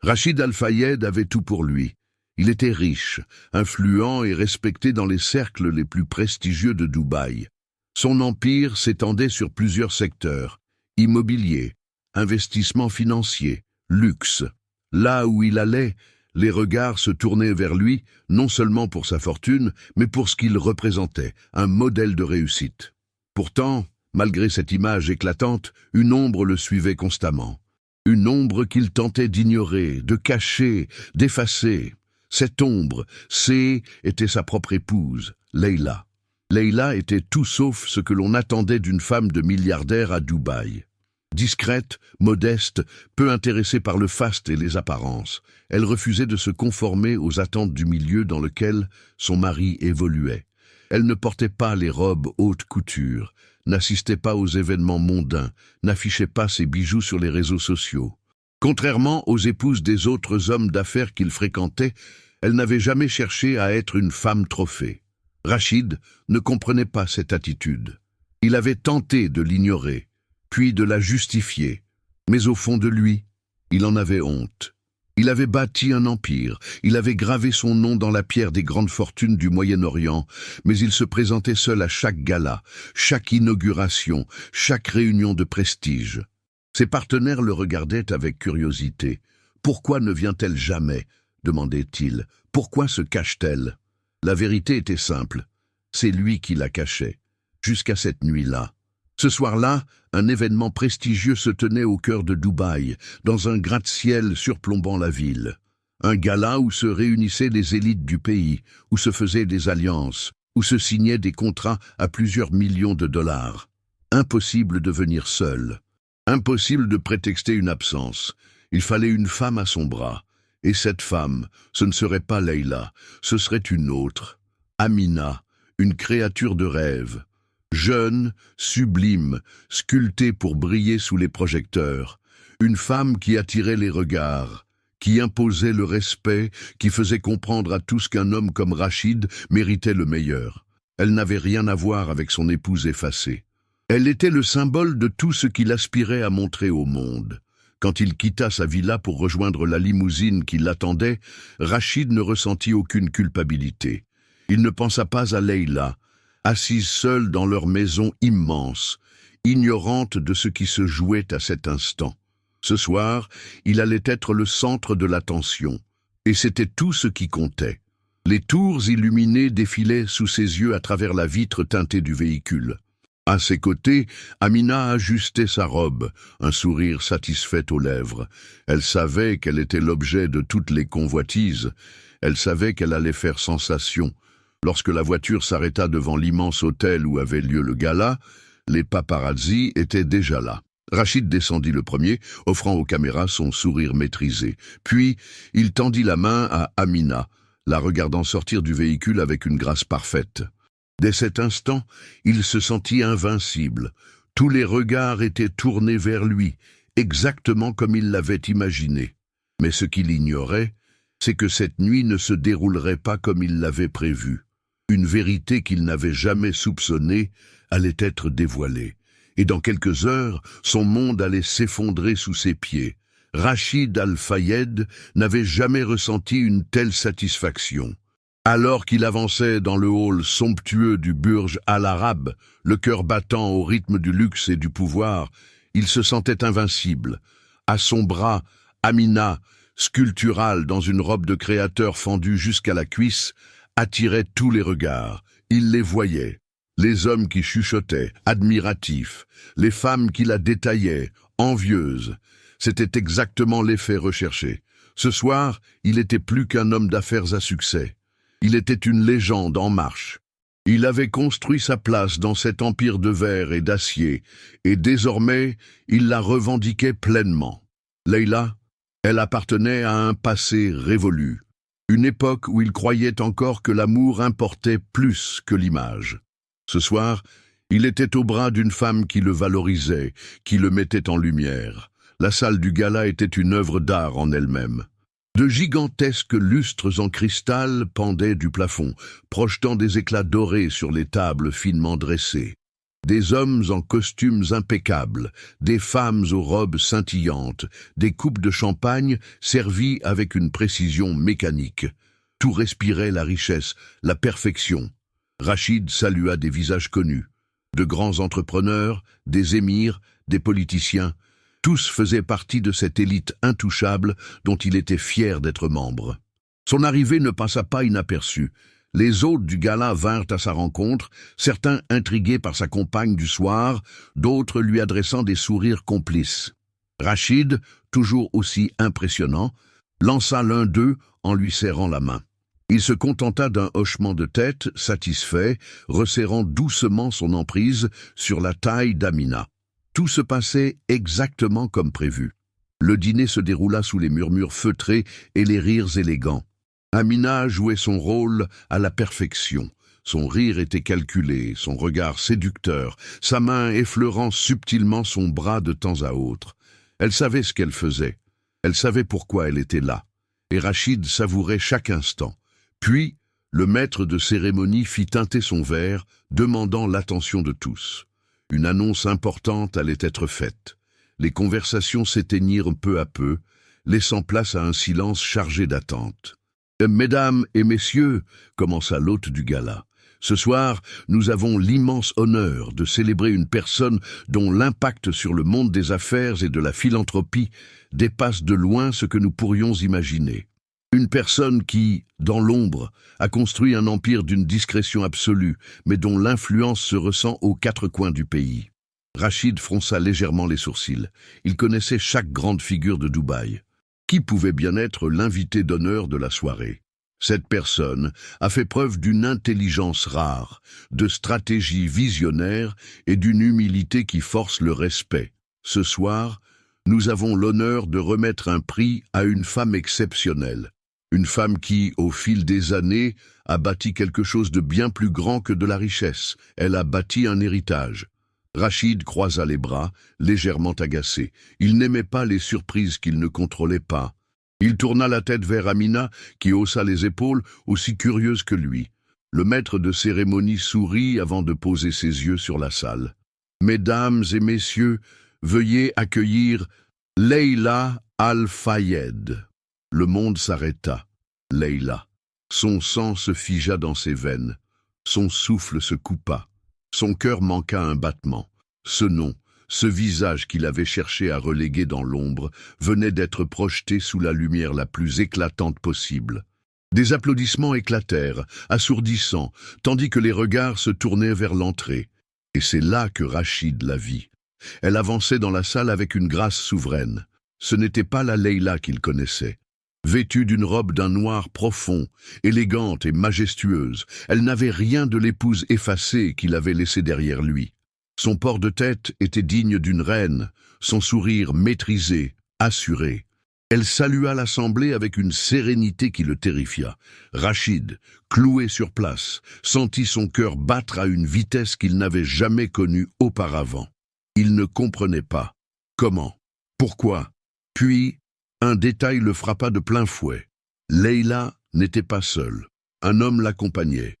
Rachid Al-Fayed avait tout pour lui. Il était riche, influent et respecté dans les cercles les plus prestigieux de Dubaï. Son empire s'étendait sur plusieurs secteurs: immobilier, investissement financier, luxe. Là où il allait, les regards se tournaient vers lui, non seulement pour sa fortune, mais pour ce qu'il représentait, un modèle de réussite. Pourtant, malgré cette image éclatante, une ombre le suivait constamment. Une ombre qu'il tentait d'ignorer, de cacher, d'effacer. Cette ombre, était sa propre épouse, Leïla. Leïla était tout sauf ce que l'on attendait d'une femme de milliardaire à Dubaï. Discrète, modeste, peu intéressée par le faste et les apparences, elle refusait de se conformer aux attentes du milieu dans lequel son mari évoluait. Elle ne portait pas les robes haute couture, n'assistait pas aux événements mondains, n'affichait pas ses bijoux sur les réseaux sociaux. Contrairement aux épouses des autres hommes d'affaires qu'il fréquentait, elle n'avait jamais cherché à être une femme trophée. Rachid ne comprenait pas cette attitude. Il avait tenté de l'ignorer, puis de la justifier, mais au fond de lui, il en avait honte. Il avait bâti un empire, il avait gravé son nom dans la pierre des grandes fortunes du Moyen-Orient, mais il se présentait seul à chaque gala, chaque inauguration, chaque réunion de prestige. Ses partenaires le regardaient avec curiosité. « Pourquoi ne vient-elle jamais ?» demandait-il. « Pourquoi se cache-t-elle » La vérité était simple, c'est lui qui la cachait, jusqu'à cette nuit-là. Ce soir-là, un événement prestigieux se tenait au cœur de Dubaï, dans un gratte-ciel surplombant la ville. Un gala où se réunissaient les élites du pays, où se faisaient des alliances, où se signaient des contrats à plusieurs millions de dollars. Impossible de venir seul. Impossible de prétexter une absence. Il fallait une femme à son bras. Et cette femme, ce ne serait pas Leïla, ce serait une autre. Amina, une créature de rêve. Jeune, sublime, sculptée pour briller sous les projecteurs. Une femme qui attirait les regards, qui imposait le respect, qui faisait comprendre à tous qu'un homme comme Rachid méritait le meilleur. Elle n'avait rien à voir avec son épouse effacée. Elle était le symbole de tout ce qu'il aspirait à montrer au monde. Quand il quitta sa villa pour rejoindre la limousine qui l'attendait, Rachid ne ressentit aucune culpabilité. Il ne pensa pas à Leïla, assise seule dans leur maison immense, ignorante de ce qui se jouait à cet instant. Ce soir, il allait être le centre de l'attention, et c'était tout ce qui comptait. Les tours illuminées défilaient sous ses yeux à travers la vitre teintée du véhicule. À ses côtés, Amina ajustait sa robe, un sourire satisfait aux lèvres. Elle savait qu'elle était l'objet de toutes les convoitises. Elle savait qu'elle allait faire sensation. Lorsque la voiture s'arrêta devant l'immense hôtel où avait lieu le gala, les paparazzis étaient déjà là. Rachid descendit le premier, offrant aux caméras son sourire maîtrisé. Puis, il tendit la main à Amina, la regardant sortir du véhicule avec une grâce parfaite. Dès cet instant, il se sentit invincible. Tous les regards étaient tournés vers lui, exactement comme il l'avait imaginé. Mais ce qu'il ignorait, c'est que cette nuit ne se déroulerait pas comme il l'avait prévu. Une vérité qu'il n'avait jamais soupçonnée allait être dévoilée. Et dans quelques heures, son monde allait s'effondrer sous ses pieds. Rachid Al-Fayed n'avait jamais ressenti une telle satisfaction. Alors qu'il avançait dans le hall somptueux du Burj Al Arab, le cœur battant au rythme du luxe et du pouvoir, il se sentait invincible. À son bras, Amina, sculpturale dans une robe de créateur fendue jusqu'à la cuisse, attirait tous les regards. Il les voyait. Les hommes qui chuchotaient, admiratifs, les femmes qui la détaillaient, envieuses. C'était exactement l'effet recherché. Ce soir, il était plus qu'un homme d'affaires à succès. Il était une légende en marche. Il avait construit sa place dans cet empire de verre et d'acier, et désormais, il la revendiquait pleinement. Leïla, elle appartenait à un passé révolu, une époque où il croyait encore que l'amour importait plus que l'image. Ce soir, il était au bras d'une femme qui le valorisait, qui le mettait en lumière. La salle du gala était une œuvre d'art en elle-même. De gigantesques lustres en cristal pendaient du plafond, projetant des éclats dorés sur les tables finement dressées. Des hommes en costumes impeccables, des femmes aux robes scintillantes, des coupes de champagne servies avec une précision mécanique. Tout respirait la richesse, la perfection. Rachid salua des visages connus. De grands entrepreneurs, des émirs, des politiciens, tous faisaient partie de cette élite intouchable dont il était fier d'être membre. Son arrivée ne passa pas inaperçue. Les hôtes du gala vinrent à sa rencontre, certains intrigués par sa compagne du soir, d'autres lui adressant des sourires complices. Rachid, toujours aussi impressionnant, lança l'un d'eux en lui serrant la main. Il se contenta d'un hochement de tête, satisfait, resserrant doucement son emprise sur la taille d'Amina. Tout se passait exactement comme prévu. Le dîner se déroula sous les murmures feutrés et les rires élégants. Amina jouait son rôle à la perfection. Son rire était calculé, son regard séducteur, sa main effleurant subtilement son bras de temps à autre. Elle savait ce qu'elle faisait. Elle savait pourquoi elle était là. Et Rachid savourait chaque instant. Puis, le maître de cérémonie fit tinter son verre, demandant l'attention de tous. Une annonce importante allait être faite. Les conversations s'éteignirent peu à peu, laissant place à un silence chargé d'attente. « Mesdames et messieurs, commença l'hôte du gala, ce soir, nous avons l'immense honneur de célébrer une personne dont l'impact sur le monde des affaires et de la philanthropie dépasse de loin ce que nous pourrions imaginer. Une personne qui, dans l'ombre, a construit un empire d'une discrétion absolue, mais dont l'influence se ressent aux quatre coins du pays. » Rachid fronça légèrement les sourcils. Il connaissait chaque grande figure de Dubaï. Qui pouvait bien être l'invité d'honneur de la soirée? Cette personne a fait preuve d'une intelligence rare, de stratégie visionnaire et d'une humilité qui force le respect. Ce soir, nous avons l'honneur de remettre un prix à une femme exceptionnelle. Une femme qui, au fil des années, a bâti quelque chose de bien plus grand que de la richesse. Elle a bâti un héritage. Rachid croisa les bras, légèrement agacé. Il n'aimait pas les surprises qu'il ne contrôlait pas. Il tourna la tête vers Amina, qui haussa les épaules, aussi curieuse que lui. Le maître de cérémonie sourit avant de poser ses yeux sur la salle. « Mesdames et messieurs, veuillez accueillir Leila Al-Fayed. » Le monde s'arrêta. Leila. Son sang se figea dans ses veines. Son souffle se coupa. Son cœur manqua un battement. Ce nom, ce visage qu'il avait cherché à reléguer dans l'ombre, venait d'être projeté sous la lumière la plus éclatante possible. Des applaudissements éclatèrent, assourdissants, tandis que les regards se tournaient vers l'entrée. Et c'est là que Rachid la vit. Elle avançait dans la salle avec une grâce souveraine. Ce n'était pas la Leila qu'il connaissait. Vêtue d'une robe d'un noir profond, élégante et majestueuse, elle n'avait rien de l'épouse effacée qu'il avait laissée derrière lui. Son port de tête était digne d'une reine, son sourire maîtrisé, assuré. Elle salua l'assemblée avec une sérénité qui le terrifia. Rachid, cloué sur place, sentit son cœur battre à une vitesse qu'il n'avait jamais connue auparavant. Il ne comprenait pas. Comment? Pourquoi? Puis, un détail le frappa de plein fouet. Leila n'était pas seule. Un homme l'accompagnait.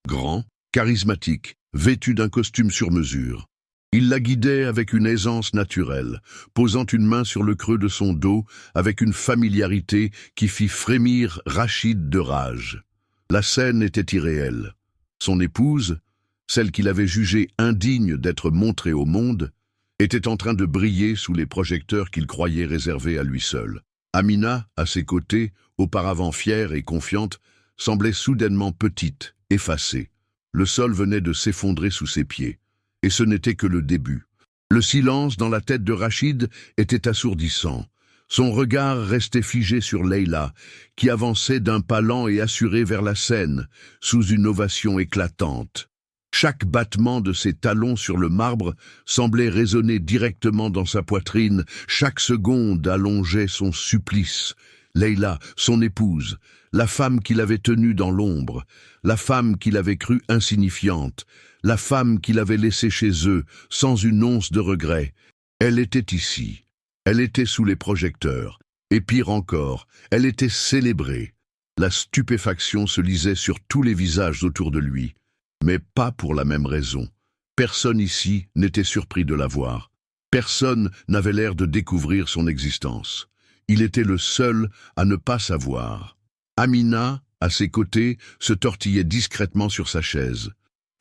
Grand, charismatique, vêtu d'un costume sur mesure. Il la guidait avec une aisance naturelle, posant une main sur le creux de son dos avec une familiarité qui fit frémir Rachid de rage. La scène était irréelle. Son épouse, celle qu'il avait jugée indigne d'être montrée au monde, était en train de briller sous les projecteurs qu'il croyait réservés à lui seul. Amina, à ses côtés, auparavant fière et confiante, semblait soudainement petite, effacée. Le sol venait de s'effondrer sous ses pieds. Et ce n'était que le début. Le silence dans la tête de Rachid était assourdissant. Son regard restait figé sur Leila, qui avançait d'un pas lent et assuré vers la scène, sous une ovation éclatante. Chaque battement de ses talons sur le marbre semblait résonner directement dans sa poitrine. Chaque seconde allongeait son supplice. Leila, son épouse, la femme qu'il avait tenue dans l'ombre, la femme qu'il avait crue insignifiante, la femme qu'il avait laissée chez eux, sans une once de regret. Elle était ici. Elle était sous les projecteurs. Et pire encore, elle était célébrée. La stupéfaction se lisait sur tous les visages autour de lui. Mais pas pour la même raison. Personne ici n'était surpris de la voir. Personne n'avait l'air de découvrir son existence. Il était le seul à ne pas savoir. Amina, à ses côtés, se tortillait discrètement sur sa chaise.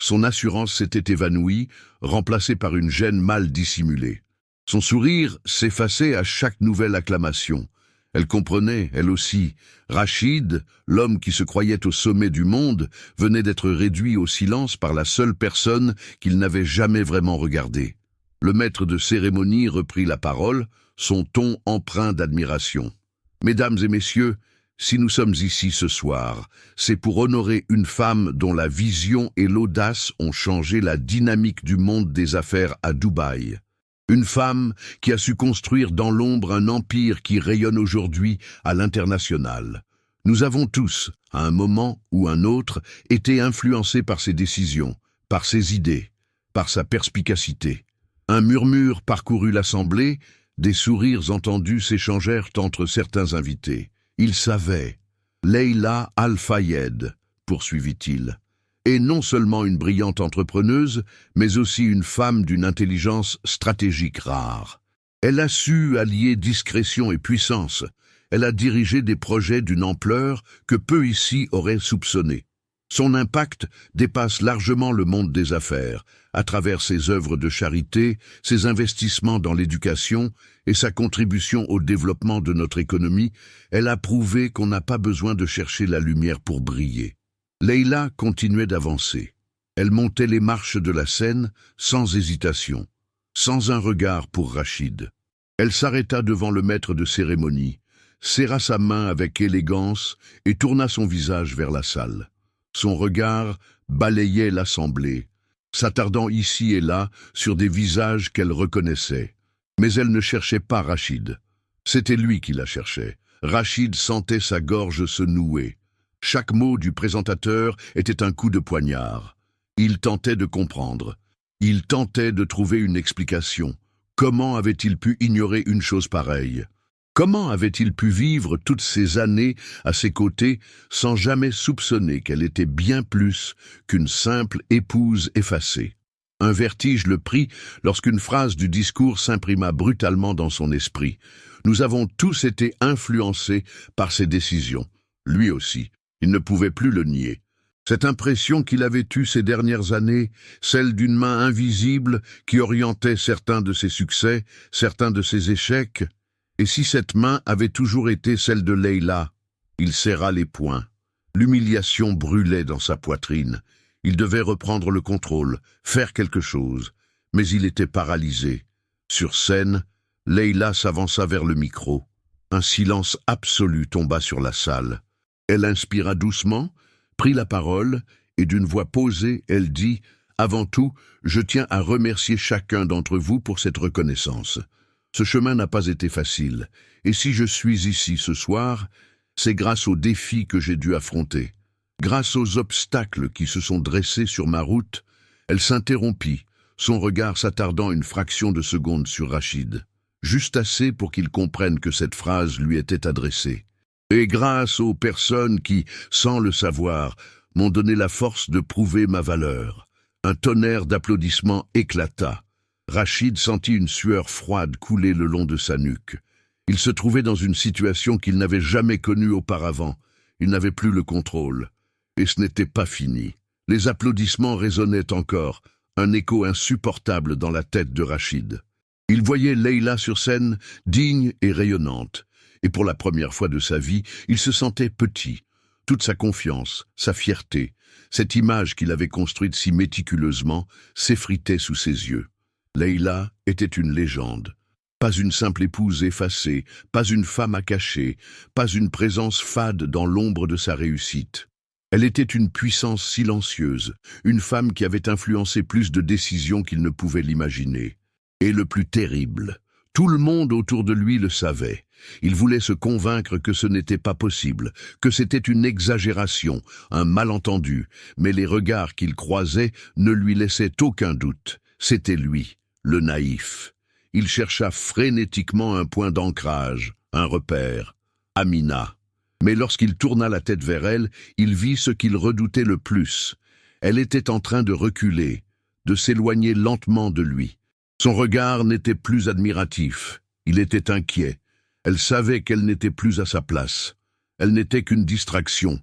Son assurance s'était évanouie, remplacée par une gêne mal dissimulée. Son sourire s'effaçait à chaque nouvelle acclamation. Elle comprenait, elle aussi. Rachid, l'homme qui se croyait au sommet du monde, venait d'être réduit au silence par la seule personne qu'il n'avait jamais vraiment regardée. Le maître de cérémonie reprit la parole, son ton empreint d'admiration. « Mesdames et messieurs, si nous sommes ici ce soir, c'est pour honorer une femme dont la vision et l'audace ont changé la dynamique du monde des affaires à Dubaï. Une femme qui a su construire dans l'ombre un empire qui rayonne aujourd'hui à l'international. Nous avons tous, à un moment ou un autre, été influencés par ses décisions, par ses idées, par sa perspicacité. Un murmure parcourut l'assemblée, des sourires entendus s'échangèrent entre certains invités. Il savait. Leïla Al-Fayed, poursuivit-il, est non seulement une brillante entrepreneuse, mais aussi une femme d'une intelligence stratégique rare. Elle a su allier discrétion et puissance. Elle a dirigé des projets d'une ampleur que peu ici auraient soupçonné. Son impact dépasse largement le monde des affaires, à travers ses œuvres de charité, ses investissements dans l'éducation et sa contribution au développement de notre économie. Elle a prouvé qu'on n'a pas besoin de chercher la lumière pour briller. Leïla continuait d'avancer. Elle montait les marches de la scène sans hésitation, sans un regard pour Rachid. Elle s'arrêta devant le maître de cérémonie, serra sa main avec élégance et tourna son visage vers la salle. Son regard balayait l'assemblée, s'attardant ici et là sur des visages qu'elle reconnaissait. Mais elle ne cherchait pas Rachid. C'était lui qui la cherchait. Rachid sentait sa gorge se nouer. Chaque mot du présentateur était un coup de poignard. Il tentait de comprendre. Il tentait de trouver une explication. Comment avait-il pu ignorer une chose pareille ? Comment avait-il pu vivre toutes ces années à ses côtés sans jamais soupçonner qu'elle était bien plus qu'une simple épouse effacée ? Un vertige le prit lorsqu'une phrase du discours s'imprima brutalement dans son esprit. Nous avons tous été influencés par ses décisions. Lui aussi, il ne pouvait plus le nier. Cette impression qu'il avait eue ces dernières années, celle d'une main invisible qui orientait certains de ses succès, certains de ses échecs. Et si cette main avait toujours été celle de Leïla? Il serra les poings. L'humiliation brûlait dans sa poitrine. Il devait reprendre le contrôle, faire quelque chose, mais il était paralysé. Sur scène, Leïla s'avança vers le micro. Un silence absolu tomba sur la salle. Elle inspira doucement, prit la parole, et d'une voix posée, elle dit « Avant tout, je tiens à remercier chacun d'entre vous pour cette reconnaissance. Ce chemin n'a pas été facile, et si je suis ici ce soir, c'est grâce aux défis que j'ai dû affronter. Grâce aux obstacles qui se sont dressés sur ma route. » Elle s'interrompit, son regard s'attardant une fraction de seconde sur Rachid, juste assez pour qu'il comprenne que cette phrase lui était adressée. Et grâce aux personnes qui, sans le savoir, m'ont donné la force de prouver ma valeur. Un tonnerre d'applaudissements éclata. Rachid sentit une sueur froide couler le long de sa nuque. Il se trouvait dans une situation qu'il n'avait jamais connue auparavant. Il n'avait plus le contrôle. Et ce n'était pas fini. Les applaudissements résonnaient encore, un écho insupportable dans la tête de Rachid. Il voyait Leïla sur scène, digne et rayonnante. Et pour la première fois de sa vie, il se sentait petit. Toute sa confiance, sa fierté, cette image qu'il avait construite si méticuleusement, s'effritait sous ses yeux. Leïla était une légende. Pas une simple épouse effacée, pas une femme à cacher, pas une présence fade dans l'ombre de sa réussite. Elle était une puissance silencieuse, une femme qui avait influencé plus de décisions qu'il ne pouvait l'imaginer. Et le plus terrible, tout le monde autour de lui le savait. Il voulait se convaincre que ce n'était pas possible, que c'était une exagération, un malentendu, mais les regards qu'il croisait ne lui laissaient aucun doute. C'était lui, le naïf. Il chercha frénétiquement un point d'ancrage, un repère, Amina. Mais lorsqu'il tourna la tête vers elle, il vit ce qu'il redoutait le plus. Elle était en train de reculer, de s'éloigner lentement de lui. Son regard n'était plus admiratif, il était inquiet. Elle savait qu'elle n'était plus à sa place. Elle n'était qu'une distraction,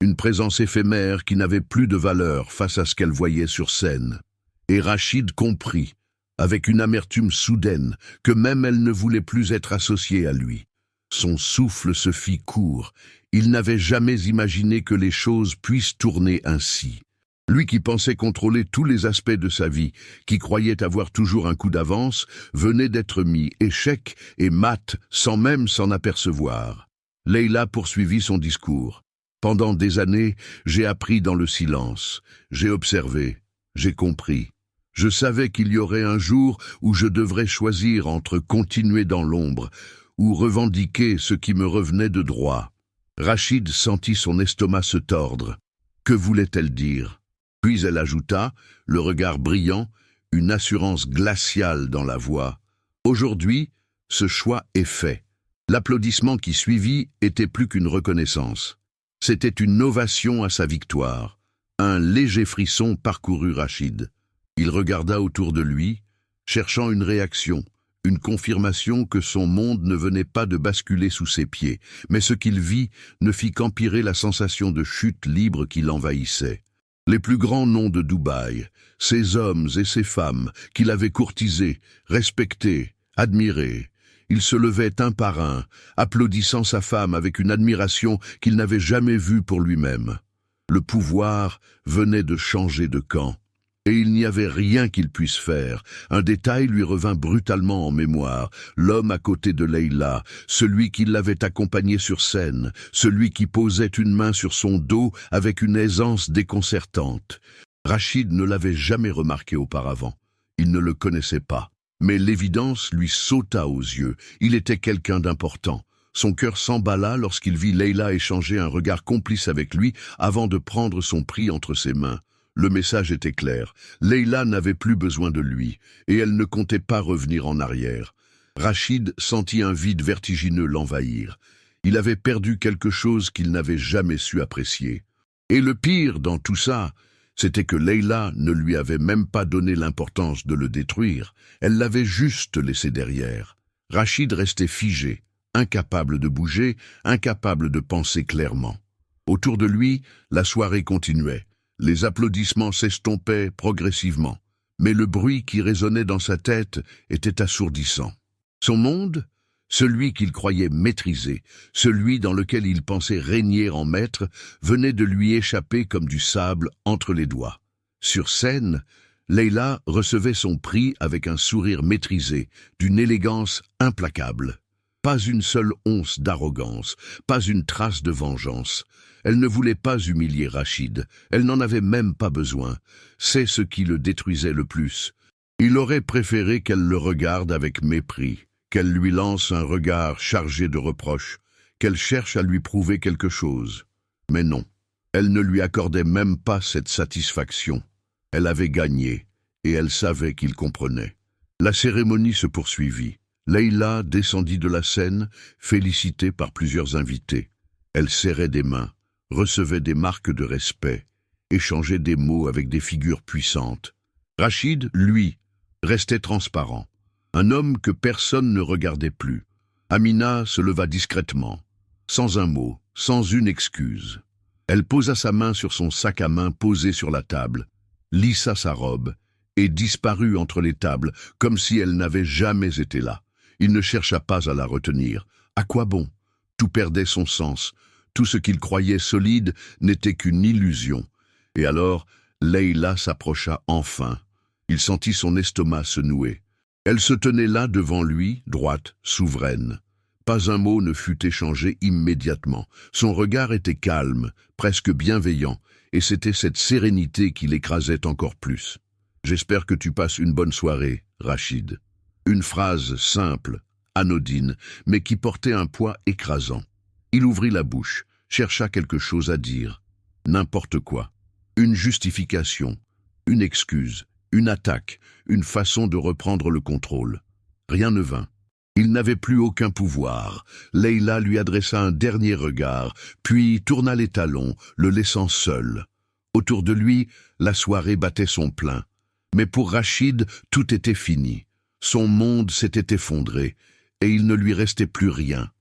une présence éphémère qui n'avait plus de valeur face à ce qu'elle voyait sur scène. Et Rachid comprit, avec une amertume soudaine, que même elle ne voulait plus être associée à lui. Son souffle se fit court. Il n'avait jamais imaginé que les choses puissent tourner ainsi. Lui qui pensait contrôler tous les aspects de sa vie, qui croyait avoir toujours un coup d'avance, venait d'être mis échec et mat sans même s'en apercevoir. Leïla poursuivit son discours. Pendant des années, j'ai appris dans le silence. J'ai observé. J'ai compris. Je savais qu'il y aurait un jour où je devrais choisir entre continuer dans l'ombre ou revendiquer ce qui me revenait de droit. Rachid sentit son estomac se tordre. Que voulait-elle dire? Puis elle ajouta, le regard brillant, une assurance glaciale dans la voix. Aujourd'hui, ce choix est fait. L'applaudissement qui suivit était plus qu'une reconnaissance. C'était une ovation à sa victoire. Un léger frisson parcourut Rachid. Il regarda autour de lui, cherchant une réaction, une confirmation que son monde ne venait pas de basculer sous ses pieds, mais ce qu'il vit ne fit qu'empirer la sensation de chute libre qui l'envahissait. Les plus grands noms de Dubaï, ces hommes et ces femmes qu'il avait courtisés, respectés, admirés, ils se levaient un par un, applaudissant sa femme avec une admiration qu'il n'avait jamais vue pour lui-même. Le pouvoir venait de changer de camp. Et il n'y avait rien qu'il puisse faire. Un détail lui revint brutalement en mémoire. L'homme à côté de Leïla, celui qui l'avait accompagné sur scène, celui qui posait une main sur son dos avec une aisance déconcertante. Rachid ne l'avait jamais remarqué auparavant. Il ne le connaissait pas. Mais l'évidence lui sauta aux yeux. Il était quelqu'un d'important. Son cœur s'emballa lorsqu'il vit Leïla échanger un regard complice avec lui avant de prendre son prix entre ses mains. Le message était clair. Leïla n'avait plus besoin de lui, et elle ne comptait pas revenir en arrière. Rachid sentit un vide vertigineux l'envahir. Il avait perdu quelque chose qu'il n'avait jamais su apprécier. Et le pire dans tout ça, c'était que Leïla ne lui avait même pas donné l'importance de le détruire. Elle l'avait juste laissé derrière. Rachid restait figé, incapable de bouger, incapable de penser clairement. Autour de lui, la soirée continuait. Les applaudissements s'estompaient progressivement, mais le bruit qui résonnait dans sa tête était assourdissant. Son monde, celui qu'il croyait maîtriser, celui dans lequel il pensait régner en maître, venait de lui échapper comme du sable entre les doigts. Sur scène, Leïla recevait son prix avec un sourire maîtrisé, d'une élégance implacable. Pas une seule once d'arrogance, pas une trace de vengeance. Elle ne voulait pas humilier Rachid, elle n'en avait même pas besoin. C'est ce qui le détruisait le plus. Il aurait préféré qu'elle le regarde avec mépris, qu'elle lui lance un regard chargé de reproches, qu'elle cherche à lui prouver quelque chose. Mais non, elle ne lui accordait même pas cette satisfaction. Elle avait gagné, et elle savait qu'il comprenait. La cérémonie se poursuivit. Leïla descendit de la scène, félicitée par plusieurs invités. Elle serrait des mains, recevait des marques de respect, échangeait des mots avec des figures puissantes. Rachid, lui, restait transparent, un homme que personne ne regardait plus. Amina se leva discrètement, sans un mot, sans une excuse. Elle posa sa main sur son sac à main posé sur la table, lissa sa robe et disparut entre les tables, comme si elle n'avait jamais été là. Il ne chercha pas à la retenir. À quoi bon? Tout perdait son sens. Tout ce qu'il croyait solide n'était qu'une illusion. Et alors, Leïla s'approcha enfin. Il sentit son estomac se nouer. Elle se tenait là devant lui, droite, souveraine. Pas un mot ne fut échangé immédiatement. Son regard était calme, presque bienveillant, et c'était cette sérénité qui l'écrasait encore plus. « J'espère que tu passes une bonne soirée, Rachid. » Une phrase simple, anodine, mais qui portait un poids écrasant. Il ouvrit la bouche, chercha quelque chose à dire. N'importe quoi. Une justification, une excuse, une attaque, une façon de reprendre le contrôle. Rien ne vint. Il n'avait plus aucun pouvoir. Leïla lui adressa un dernier regard, puis tourna les talons, le laissant seul. Autour de lui, la soirée battait son plein. Mais pour Rachid, tout était fini. Son monde s'était effondré, et il ne lui restait plus rien.